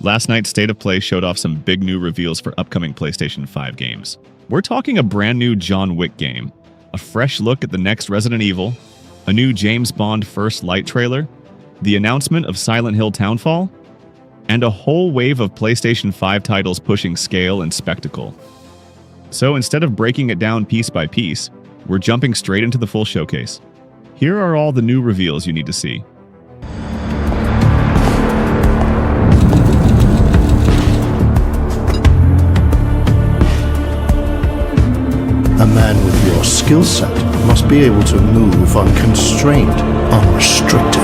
Last night's State of Play showed off some big new reveals for upcoming PlayStation 5 games. We're talking a brand new John Wick game, a fresh look at the next Resident Evil, a new James Bond First Light trailer, the announcement of Silent Hill Townfall, and a whole wave of PlayStation 5 titles pushing scale and spectacle. So instead of breaking it down piece by piece, we're jumping straight into the full showcase. Here are all the new reveals you need to see. A man with your skill set must be able to move unconstrained, unrestricted.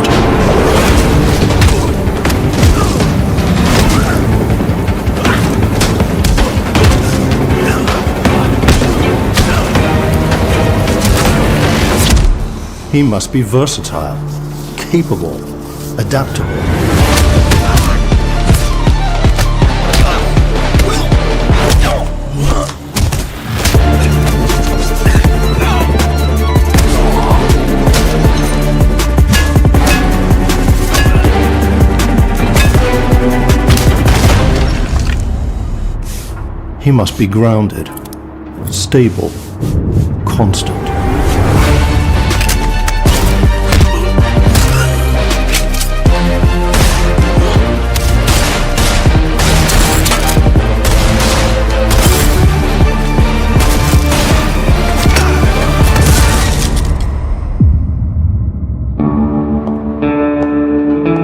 He must be versatile, capable, adaptable. He must be grounded, stable, constant.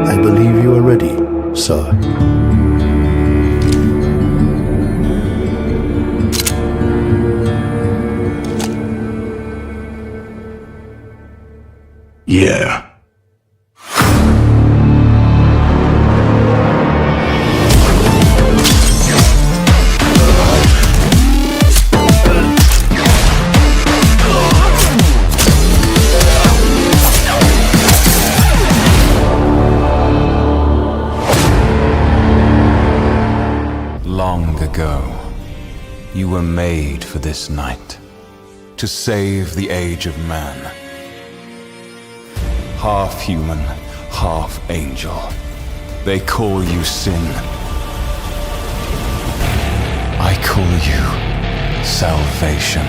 I believe you are ready, sir. Yeah. Long ago, you were made for this night, to save the age of man. Half human, half angel. They call you sin. I call you salvation.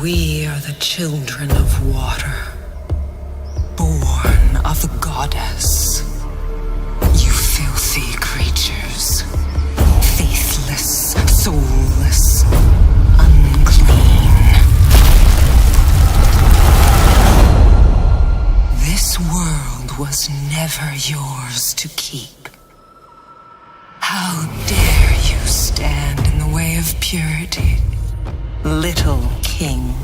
We are the children of water, born of the goddess. You filthy creatures, faithless, soulless, unclean. This world was never yours to keep. How dare you stand in the way of purity, little king?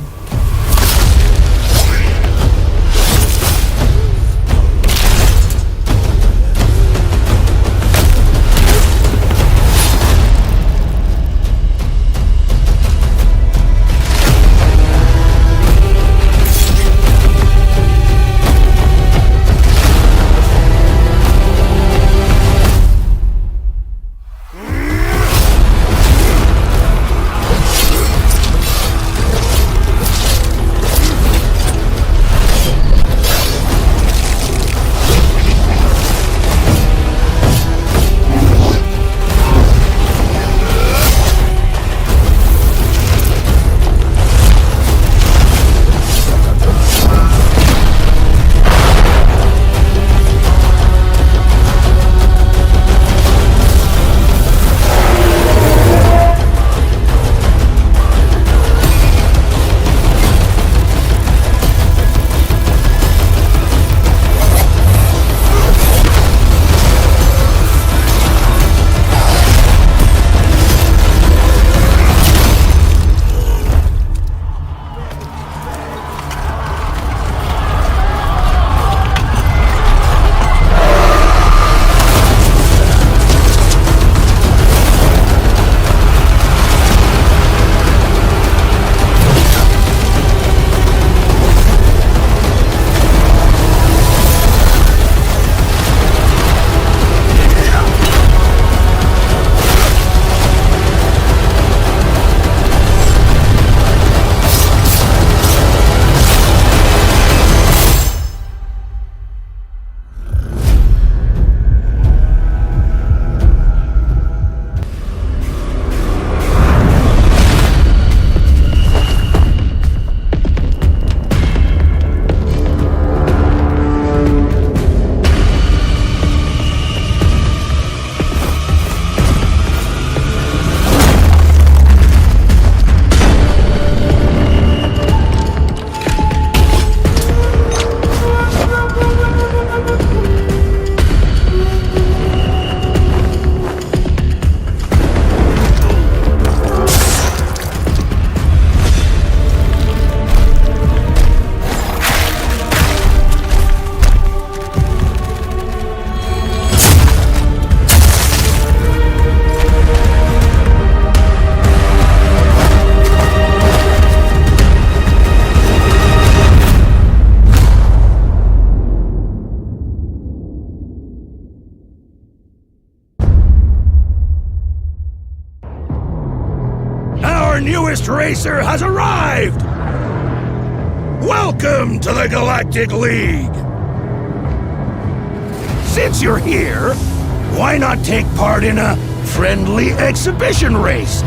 Tracer has arrived! Welcome to the Galactic League! Since you're here, why not take part in a friendly exhibition race?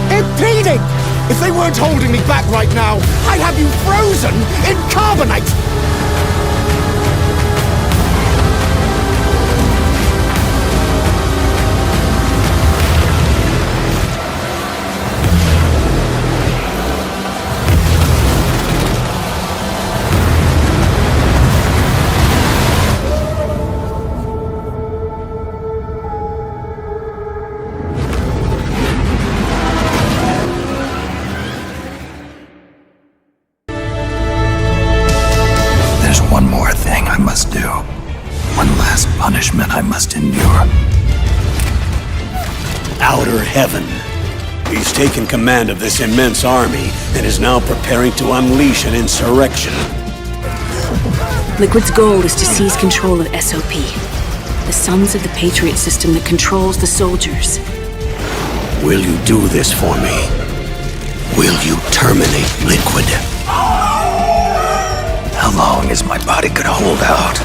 Impeding! If they weren't holding me back right now, I'd have you frozen in carbonite! One more thing I must do. One last punishment I must endure. Outer Heaven. He's taken command of this immense army and is now preparing to unleash an insurrection. Liquid's goal is to seize control of SOP, the Sons of the Patriot system that controls the soldiers. Will you do this for me? Will you terminate Liquid? How long is my body gonna hold out?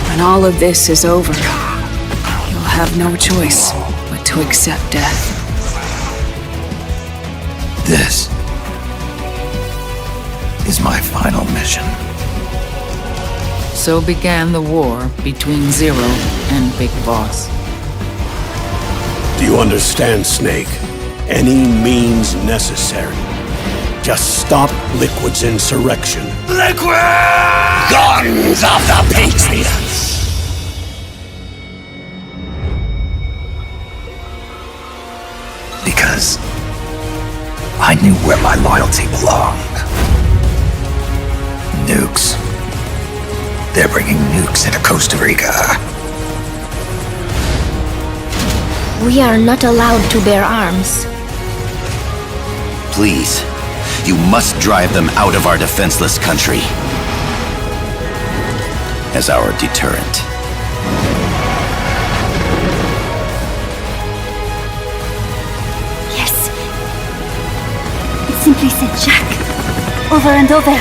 When all of this is over, you'll have no choice but to accept death. This is my final mission. So began the war between Zero and Big Boss. Do you understand, Snake? Any means necessary. Just stop Liquid's insurrection. Liquid! Guns of the Patriots! Because I knew where my loyalty belonged. Nukes. They're bringing nukes into Costa Rica. We are not allowed to bear arms. Please. You must drive them out of our defenseless country. As our deterrent. Yes. It simply said Jack. Over and over.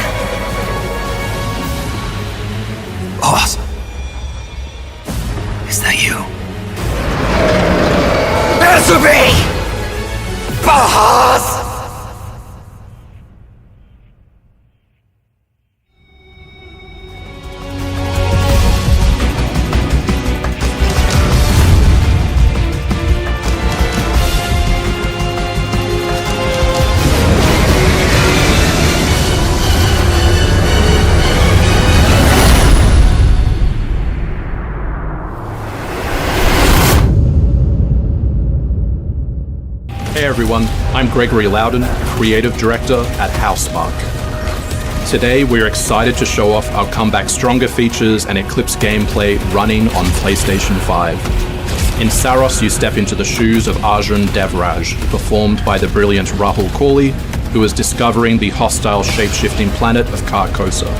Boss. Is that you? Answer me! Boss! Hey everyone, I'm Gregory Loudon, Creative Director at Housemarque. Today we're excited to show off our Comeback Stronger features and Eclipse gameplay running on PlayStation 5. In Saros you step into the shoes of Arjun Devraj, performed by the brilliant Rahul Kohli, who is discovering the hostile shape-shifting planet of Carcosa.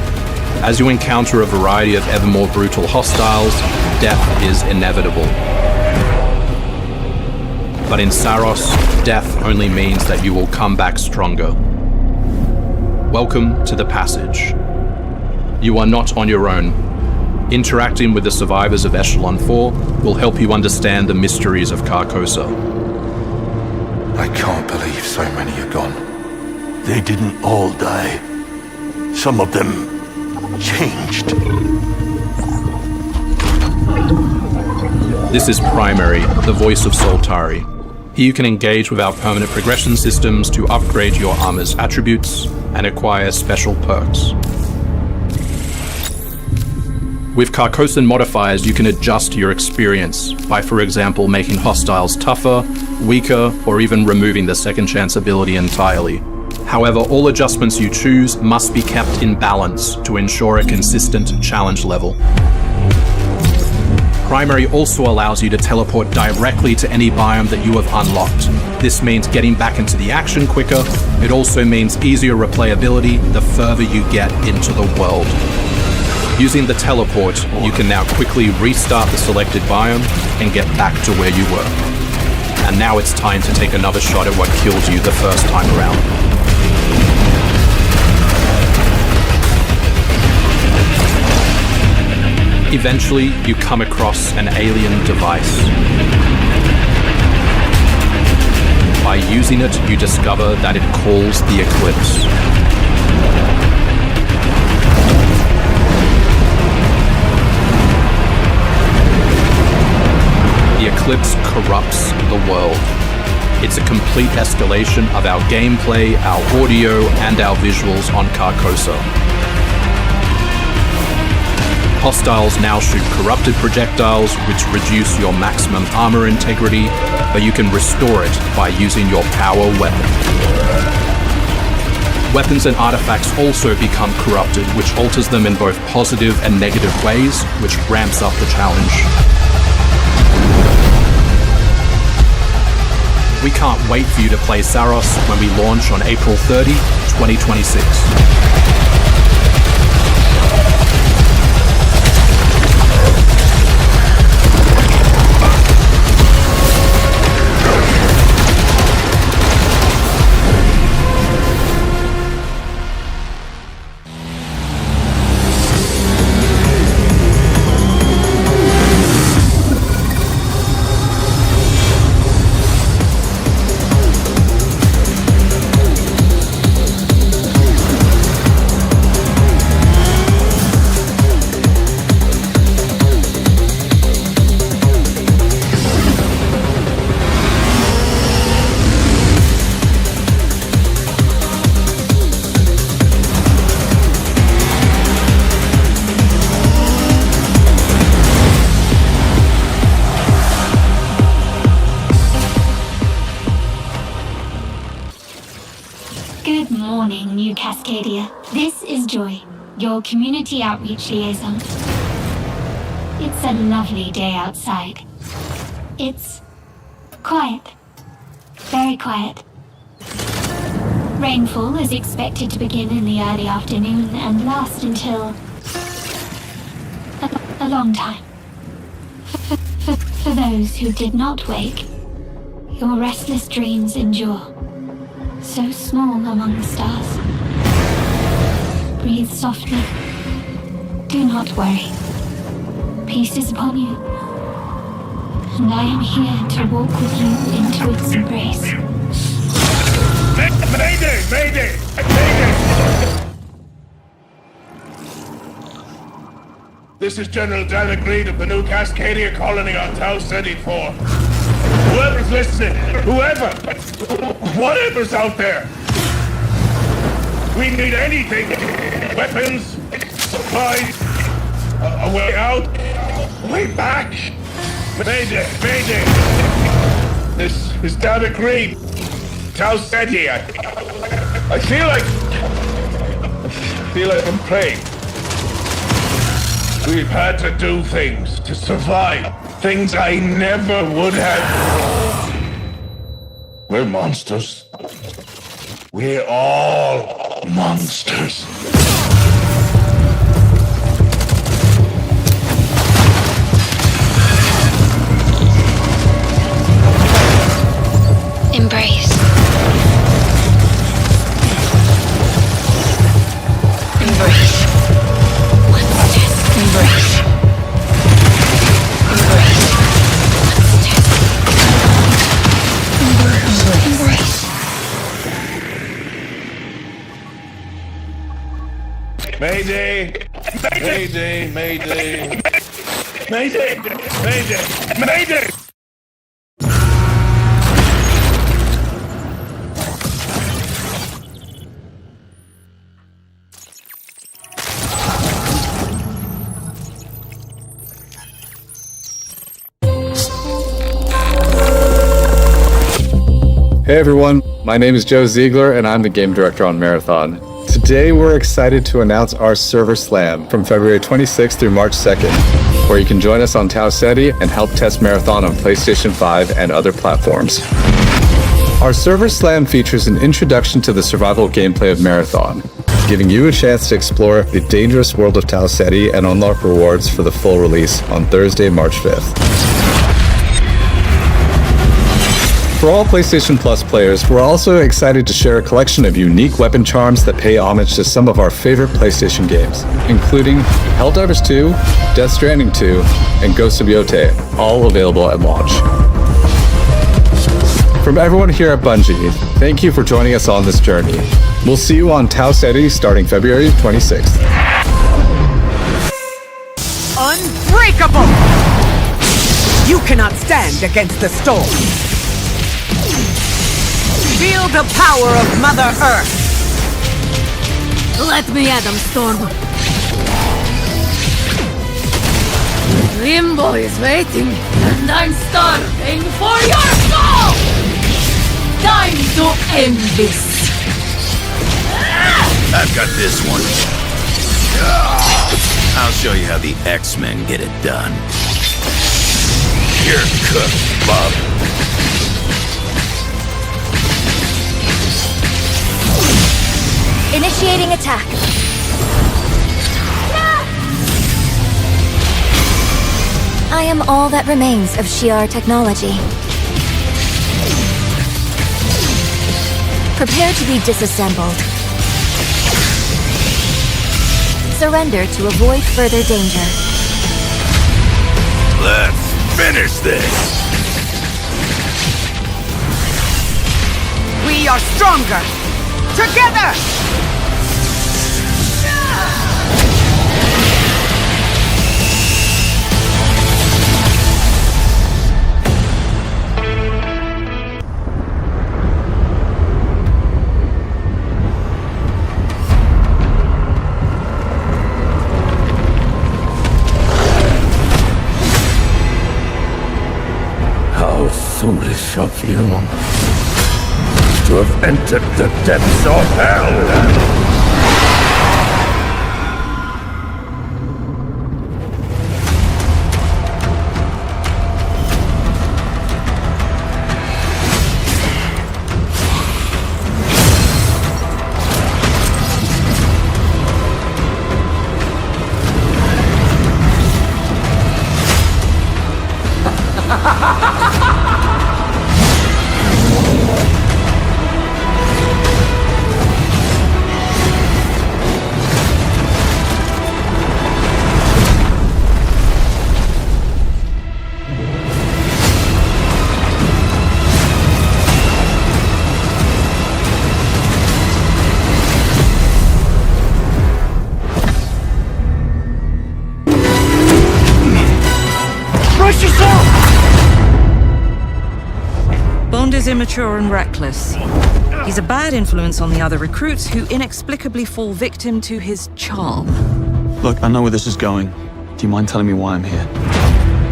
As you encounter a variety of ever more brutal hostiles, death is inevitable. But in Saros, death only means that you will come back stronger. Welcome to the Passage. You are not on your own. Interacting with the survivors of Echelon 4 will help you understand the mysteries of Carcosa. I can't believe so many are gone. They didn't all die. Some of them changed. This is Primary, the voice of Soltari. Here you can engage with our permanent progression systems to upgrade your armor's attributes and acquire special perks. With Carcosan modifiers, you can adjust your experience by, for example, making hostiles tougher, weaker, or even removing the second chance ability entirely. However, all adjustments you choose must be kept in balance to ensure a consistent challenge level. Primary also allows you to teleport directly to any biome that you have unlocked. This means getting back into the action quicker. It also means easier replayability the further you get into the world. Using the teleport, you can now quickly restart the selected biome and get back to where you were. And now it's time to take another shot at what killed you the first time around. Eventually, you come across an alien device. By using it, you discover that it calls the Eclipse. The Eclipse corrupts the world. It's a complete escalation of our gameplay, our audio, and our visuals on Carcosa. Hostiles now shoot corrupted projectiles, which reduce your maximum armor integrity, but you can restore it by using your power weapon. Weapons and artifacts also become corrupted, which alters them in both positive and negative ways, which ramps up the challenge. We can't wait for you to play Saros when we launch on April 30, 2026. Good morning, New Cascadia. This is Joy, your community outreach liaison. It's a lovely day outside. It's quiet. Very quiet. Rainfall is expected to begin in the early afternoon and last until a long time. For those who did not wake, your restless dreams endure. So small among the stars. Breathe softly. Do not worry. Peace is upon you. And I am here to walk with you into its embrace. Mayday! Mayday! Mayday! This is General David Reed of the New Cascadia colony on Tau 34. Whoever's listening, whatever's out there, we need anything. Weapons, supplies, a way out, a way back. Mayday, mayday. This is David Reed. Tau Ceti. I feel like I'm praying. We've had to do things to survive. Things I never would have. We're monsters. We're all monsters. Embrace. Embrace. What's this? Embrace. Mayday! Mayday! Mayday! Mayday! Mayday! Mayday! Hey everyone, my name is Joe Ziegler and I'm the game director on Marathon. Today we're excited to announce our server slam from February 26th through March 2nd, where you can join us on Tau Ceti and help test Marathon on PlayStation 5 and other platforms. Our server slam features an introduction to the survival gameplay of Marathon, giving you a chance to explore the dangerous world of Tau Ceti and unlock rewards for the full release on Thursday, March 5th. For all PlayStation Plus players, we're also excited to share a collection of unique weapon charms that pay homage to some of our favorite PlayStation games, including Helldivers 2, Death Stranding 2, and Ghost of Yotei, all available at launch. From everyone here at Bungie, thank you for joining us on this journey. We'll see you on Tau Ceti starting February 26th. Unbreakable! You cannot stand against the storm. Feel the power of Mother Earth! Let me at them, Storm. Limbo is waiting, and I'm starving for your soul! Time to end this! I've got this one. I'll show you how the X-Men get it done. You're cooked, Bob. Initiating attack. I am all that remains of Shi'ar technology. Prepare to be disassembled. Surrender to avoid further danger. Let's finish this! We are stronger! Together! How foolish of you to have entered the depths of hell! Bond is immature and reckless. He's a bad influence on the other recruits who inexplicably fall victim to his charm. Look, I know where this is going. Do you mind telling me why I'm here?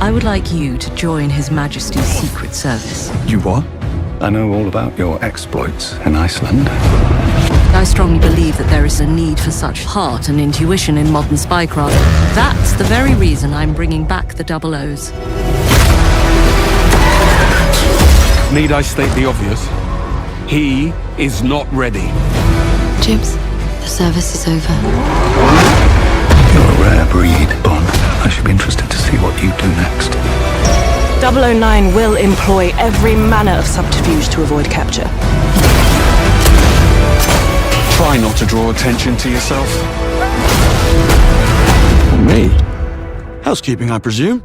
I would like you to join His Majesty's Secret Service. You what? I know all about your exploits in Iceland. I strongly believe that there is a need for such heart and intuition in modern spycraft. That's the very reason I'm bringing back the Double O's. Need I state the obvious? He is not ready. Jibs, the service is over. You're a rare breed, Bond. I should be interested to see what you do next. 009 will employ every manner of subterfuge to avoid capture. Try not to draw attention to yourself. Me? Housekeeping, I presume?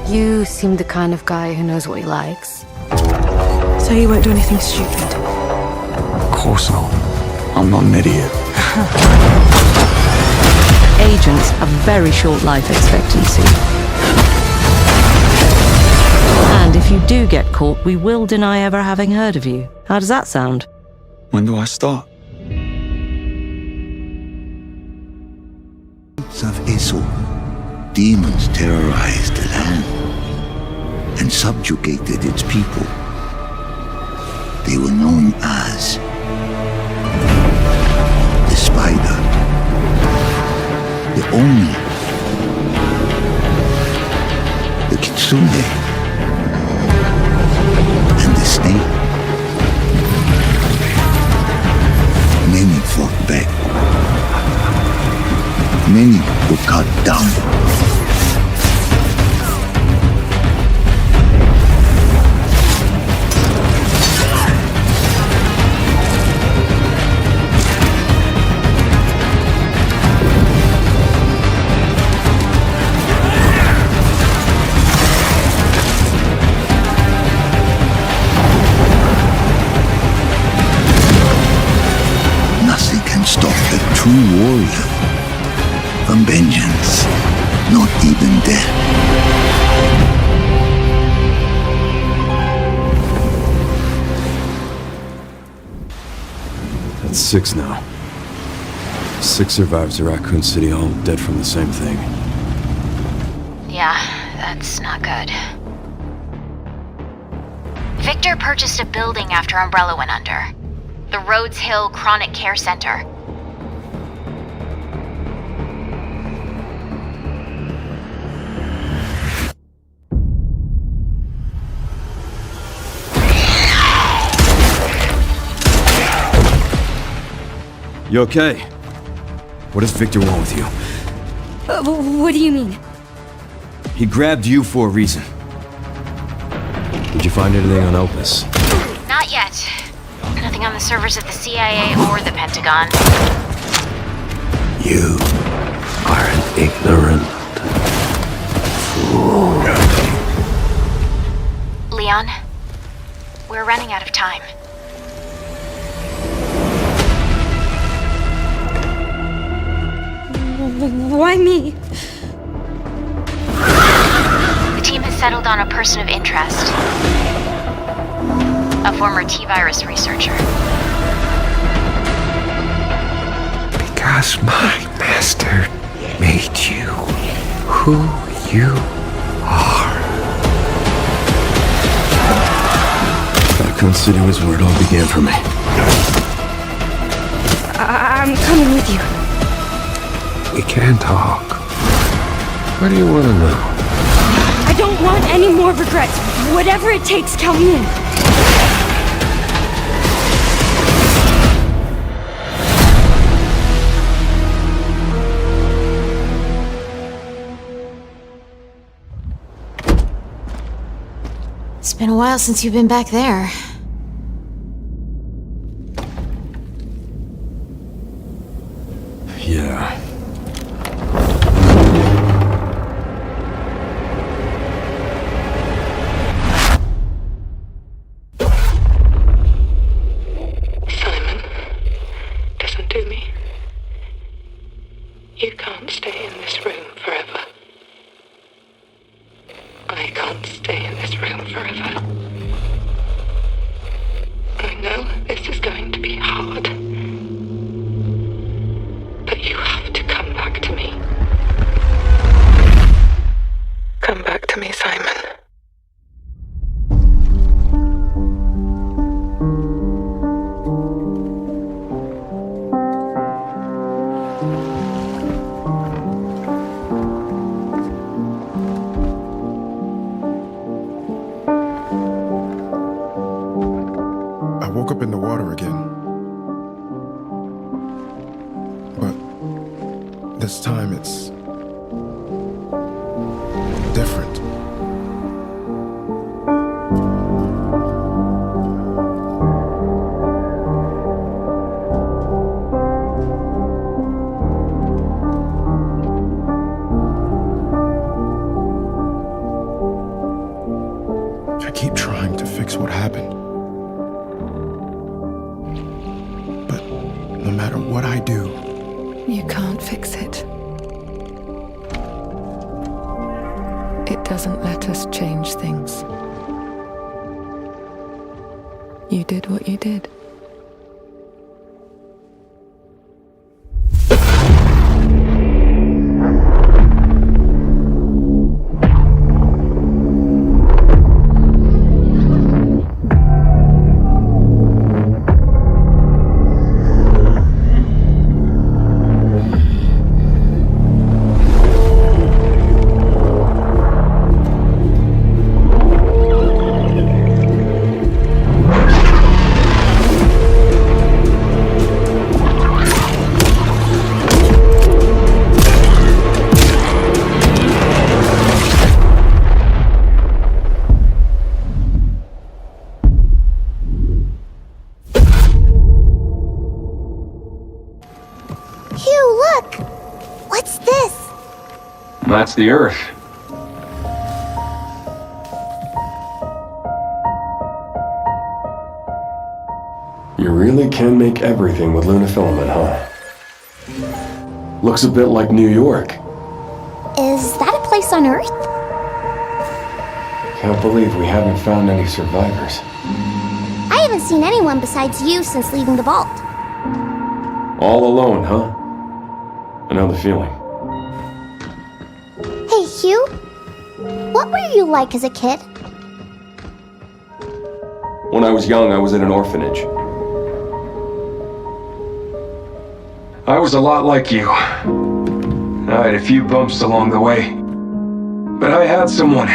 You seem the kind of guy who knows what he likes. So you won't do anything stupid? Of course not. I'm not an idiot. Agents have very short life expectancy. And if you do get caught, we will deny ever having heard of you. How does that sound? When do I start? Of Isil, demons terrorized the land and subjugated its people. they were known as the Spider, the Oni, the Kitsune, and the Snake. Many fought back. Many were cut down. Nothing can stop a true warrior from vengeance, not even death. That's 6 now. 6 survivors of Raccoon City, all dead from the same thing. Yeah, that's not good. Victor purchased a building after Umbrella went under. The Rhodes Hill Chronic Care Center. You okay? What does Victor want with you? What do you mean? He grabbed you for a reason. Did you find anything on Opus? Not yet. Nothing on the servers at the CIA or the Pentagon. You are an ignorant fool. Leon, we're running out of time. Why me? The team has settled on a person of interest. A former T-virus researcher. Because my master made you who you are. Raccoon City was where it all began for me. I'm coming with you. We can talk. What do you want to know? I don't want any more regrets. Whatever it takes, count me in. It's been a while since you've been back there. Yeah. Listen to me. You can't stay in this room forever. I can't stay in this room forever. I know this is going to be hard. But you have to come back to me. Come back to me, Simon. I woke up in the water again. But this time it's different. I keep trying to fix what happened. No matter what I do, you can't fix it. It doesn't let us change things. You did what you did. That's the Earth. You really can make everything with lunafilament, huh? Looks a bit like New York. Is that a place on Earth? Can't believe we haven't found any survivors. I haven't seen anyone besides you since leaving the vault. All alone, huh? I know the feeling. Hey, Hugh? What were you like as a kid? When I was young, I was in an orphanage. I was a lot like you. I had a few bumps along the way. But I had someone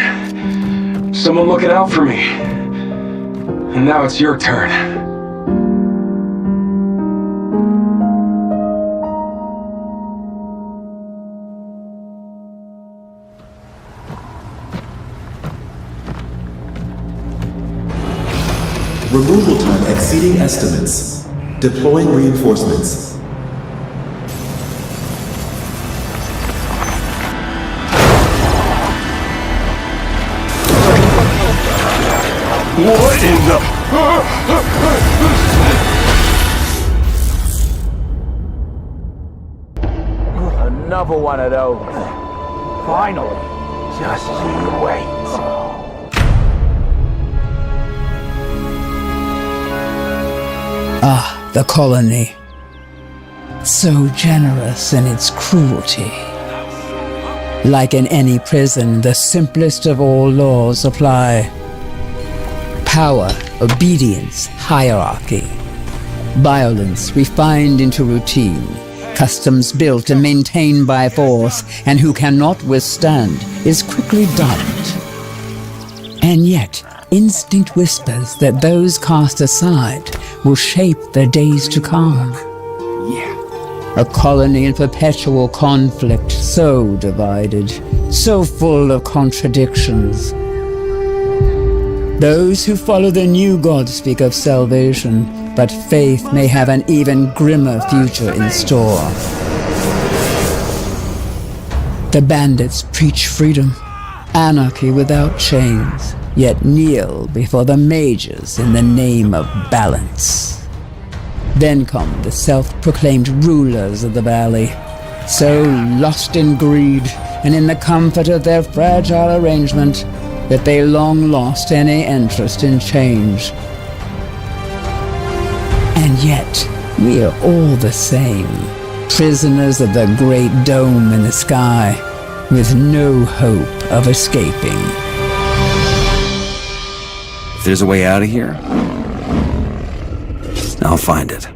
looking out for me. And now it's your turn. Removal time exceeding estimates. Deploying reinforcements. What in the... Another one of those. Finally. Just you wait. Ah, the colony. So generous in its cruelty. Like in any prison, the simplest of all laws apply. Power, obedience, hierarchy. Violence refined into routine. Customs built and maintained by force, and who cannot withstand is quickly dulled. And yet, instinct whispers that those cast aside will shape their days to come. A colony in perpetual conflict, so divided, so full of contradictions. Those who follow the new god speak of salvation, but faith may have an even grimmer future in store. The bandits preach freedom, anarchy without chains, yet kneel before the mages in the name of balance. Then come the self-proclaimed rulers of the valley, so lost in greed and in the comfort of their fragile arrangement that they long lost any interest in change. And yet, we are all the same, prisoners of the great dome in the sky, with no hope of escaping. If there's a way out of here, I'll find it.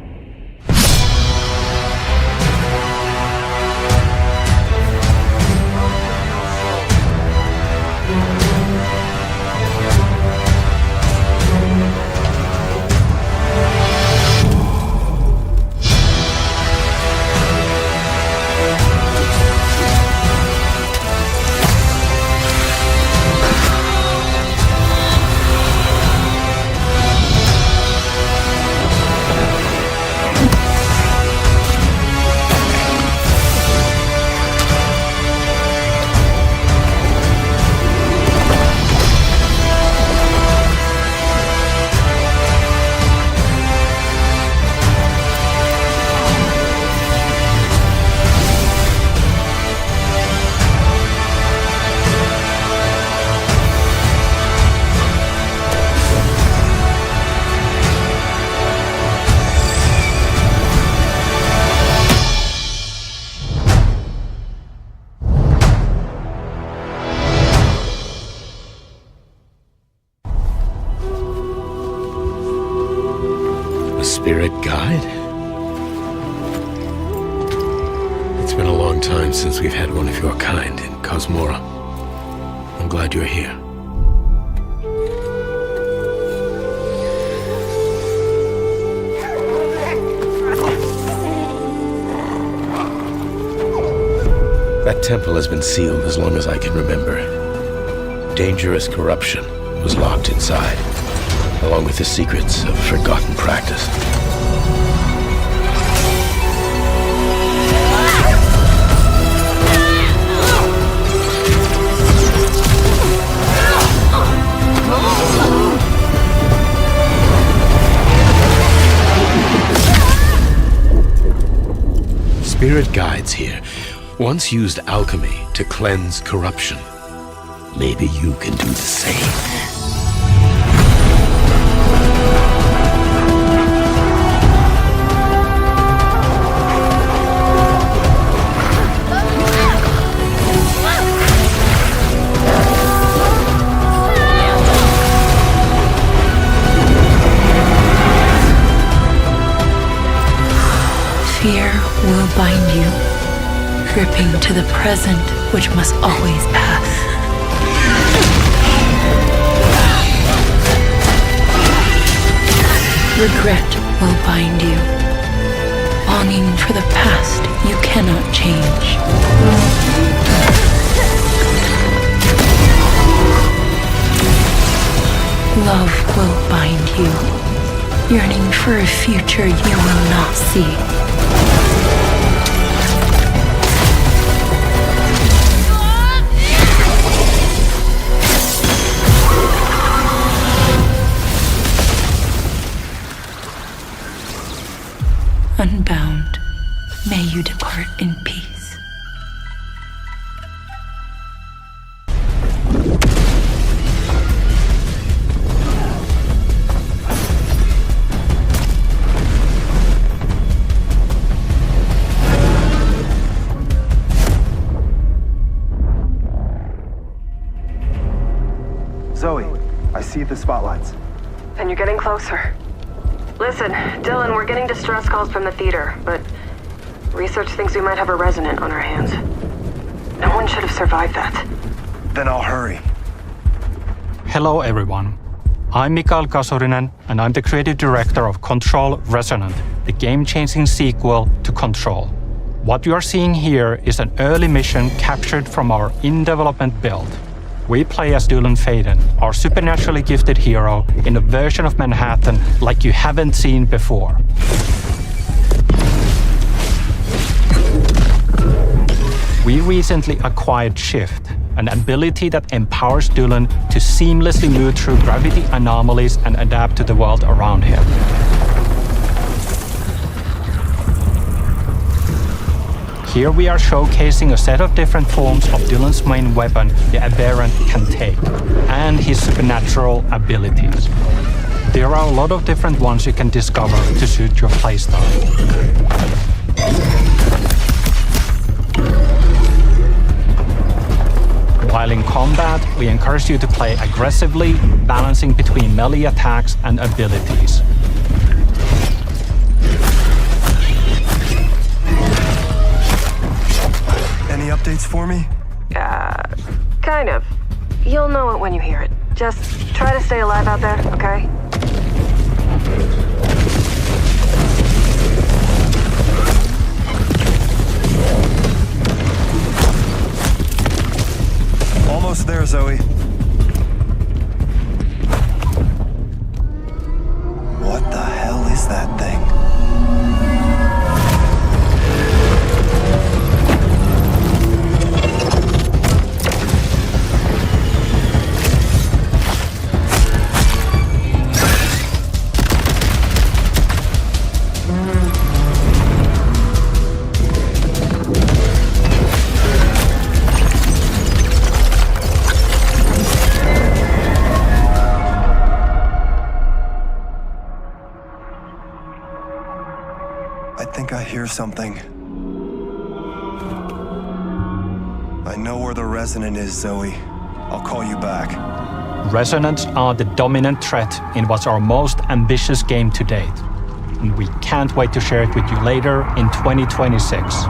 Spirit guide? It's been a long time since we've had one of your kind in Cosmora. I'm glad you're here. That temple has been sealed as long as I can remember. Dangerous corruption was locked inside, along with the secrets of a forgotten practice. spirit guides here once used alchemy to cleanse corruption. Maybe you can do the same. Fear will bind you, gripping to the present, which must always pass. Regret will bind you, longing for the past you cannot change. Love will bind you, yearning for a future you will not see. Unbound, may you depart in peace. Zoe, I see the spotlights. And you're getting closer. Listen, Dylan, we're getting distress calls from the theater, but research thinks we might have a resonant on our hands. No one should have survived that. Then I'll hurry. Hello everyone. I'm Mikael Kasurinen, and I'm the creative director of Control Resonant, the game-changing sequel to Control. What you are seeing here is an early mission captured from our in-development build. We play as Dylan Faden, our supernaturally gifted hero, in a version of Manhattan like you haven't seen before. We recently acquired Shift, an ability that empowers Dylan to seamlessly move through gravity anomalies and adapt to the world around him. Here we are showcasing a set of different forms of Dylan's main weapon, the Aberrant, can take, and his supernatural abilities. There are a lot of different ones you can discover to suit your playstyle. While in combat, we encourage you to play aggressively, balancing between melee attacks and abilities. Any updates for me? Kind of. You'll know it when you hear it. Just try to stay alive out there, okay? Almost there, Zoe. What the hell is that thing? I hear something. I know where the resonant is, Zoe. I'll call you back. Resonants are the dominant threat in what's our most ambitious game to date. And we can't wait to share it with you later in 2026.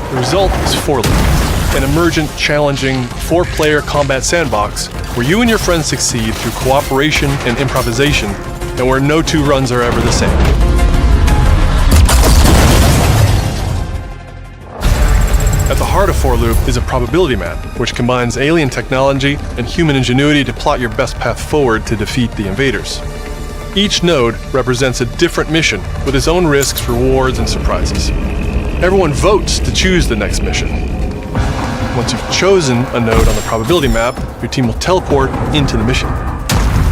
The result is 4Loop, an emergent, challenging, 4-player combat sandbox where you and your friends succeed through cooperation and improvisation, and where no two runs are ever the same. At the heart of 4Loop is a probability map, which combines alien technology and human ingenuity to plot your best path forward to defeat the invaders. Each node represents a different mission with its own risks, rewards, and surprises. Everyone votes to choose the next mission. Once you've chosen a node on the probability map, your team will teleport into the mission.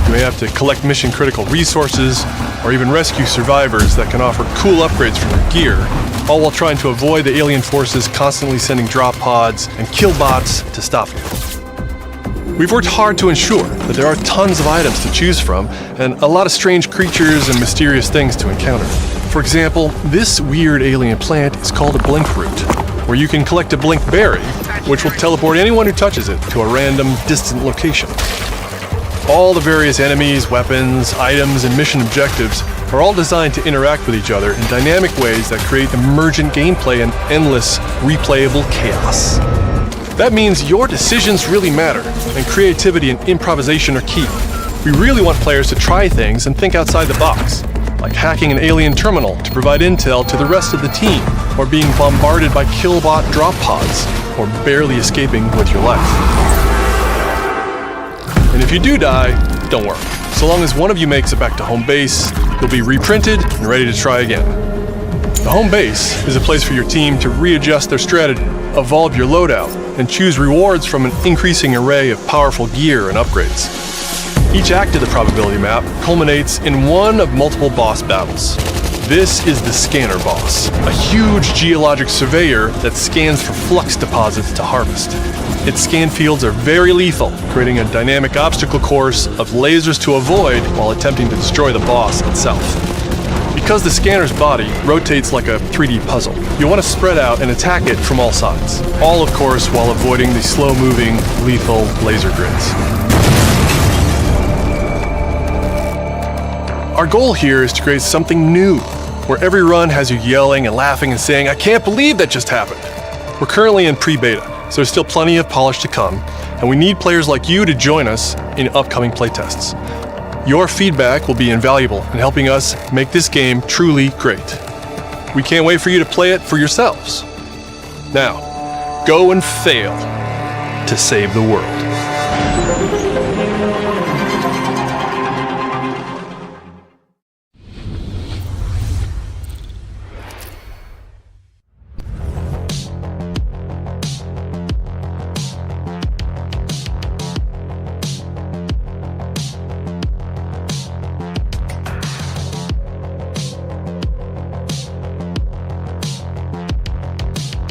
You may have to collect mission-critical resources, or even rescue survivors that can offer cool upgrades for your gear, all while trying to avoid the alien forces constantly sending drop pods and kill bots to stop you. We've worked hard to ensure that there are tons of items to choose from, and a lot of strange creatures and mysterious things to encounter. For example, this weird alien plant is called a blink root, where you can collect a blink berry, which will teleport anyone who touches it to a random, distant location. All the various enemies, weapons, items, and mission objectives are all designed to interact with each other in dynamic ways that create emergent gameplay and endless, replayable chaos. That means your decisions really matter, and creativity and improvisation are key. We really want players to try things and think outside the box, like hacking an alien terminal to provide intel to the rest of the team, or being bombarded by killbot drop pods, or barely escaping with your life. And if you do die, don't worry. So long as one of you makes it back to home base, you'll be reprinted and ready to try again. The home base is a place for your team to readjust their strategy, evolve your loadout, and choose rewards from an increasing array of powerful gear and upgrades. Each act of the probability map culminates in one of multiple boss battles. This is the Scanner Boss, a huge geologic surveyor that scans for flux deposits to harvest. Its scan fields are very lethal, creating a dynamic obstacle course of lasers to avoid while attempting to destroy the boss itself. Because the scanner's body rotates like a 3D puzzle, you want to spread out and attack it from all sides. All, of course, while avoiding the slow-moving, lethal laser grids. Our goal here is to create something new, where every run has you yelling and laughing and saying, "I can't believe that just happened." We're currently in pre-beta, so there's still plenty of polish to come, and we need players like you to join us in upcoming playtests. Your feedback will be invaluable in helping us make this game truly great. We can't wait for you to play it for yourselves. Now, go and fail to save the world.